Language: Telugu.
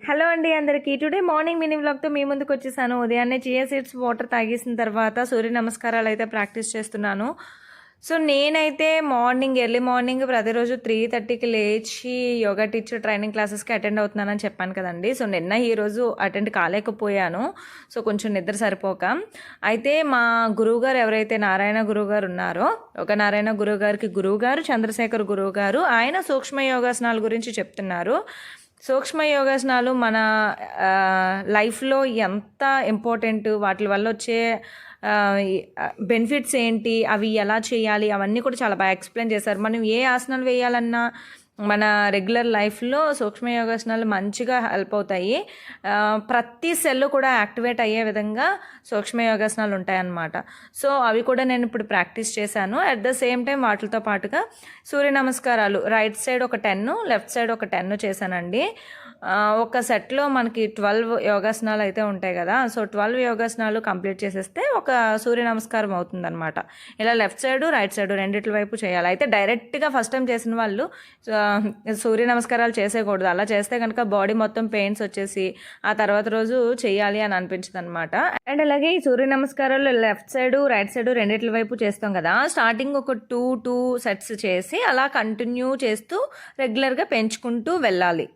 హలో అండి అందరికీ. టుడే మార్నింగ్ మినీ వ్లాగ్తో మీ ముందుకు వచ్చేసాను. ఉదయాన్నే చియా సీడ్స్ వాటర్ తాగేసిన తర్వాత సూర్య నమస్కారాలు అయితే ప్రాక్టీస్ చేస్తున్నాను. సో నేనైతే ఎర్లీ మార్నింగ్ ప్రతిరోజు 3:30కి లేచి యోగా టీచర్ ట్రైనింగ్ క్లాసెస్కి అటెండ్ అవుతున్నానని చెప్పాను కదండి. సో ఈరోజు అటెండ్ కాలేకపోయాను. సో కొంచెం నిద్ర సరిపోక. అయితే మా గురువుగారు ఎవరైతే నారాయణ గురువుగారు ఉన్నారో, యోగ నారాయణ గురువుగారికి గురువుగారు చంద్రశేఖర్ గురువుగారు, ఆయన సూక్ష్మ యోగాసనాల గురించి చెప్తున్నారు. సూక్ష్మ యోగాసనాలు మన లైఫ్లో ఎంత ఇంపార్టెంట్, వాటి వల్ల వచ్చే బెనిఫిట్స్ ఏంటి, అవి ఎలా చేయాలి, అవన్నీ కూడా చాలా బాగా ఎక్స్ప్లెయిన్ చేశారు. మనం ఏ ఆసనాలు వేయాలన్నా మన రెగ్యులర్ లైఫ్లో సూక్ష్మ యోగాసనాలు మంచిగా హెల్ప్ అవుతాయి. ప్రతి సెల్ కూడా యాక్టివేట్ అయ్యే విధంగా సూక్ష్మ యోగాసనాలు ఉంటాయన్నమాట. సో అవి కూడా నేను ఇప్పుడు ప్రాక్టీస్ చేశాను. అట్ ద సేమ్ టైం వాటితో పాటుగా సూర్య నమస్కారాలు రైట్ సైడ్ ఒక 10, లెఫ్ట్ సైడ్ ఒక 10 చేశానండి. ఒక సెట్లో మనకి 12 యోగాసనాలు అయితే ఉంటాయి కదా. సో 12 యోగాసనాలు కంప్లీట్ చేసేస్తే ఒక సూర్య నమస్కారం అవుతుందన్నమాట. ఇలా లెఫ్ట్ సైడ్ రైట్ సైడ్ రెండిట్ల వైపు చేయాలి. అయితే డైరెక్ట్గా ఫస్ట్ టైం చేసిన వాళ్ళు సూర్య నమస్కారాలు చేసేయకూడదు. అలా చేస్తే కనుక బాడీ మొత్తం పెయిన్స్ వచ్చేసి ఆ తర్వాత రోజు చేయాలి అని అనిపించదు అనమాట. అండ్ అలాగే ఈ సూర్య నమస్కారాలు లెఫ్ట్ సైడ్ రైట్ సైడ్ రెండిట్ల వైపు చేస్తాం కదా. స్టార్టింగ్ ఒక 2 సెట్స్ చేసి అలా కంటిన్యూ చేస్తూ రెగ్యులర్గా పెంచుకుంటూ వెళ్ళాలి.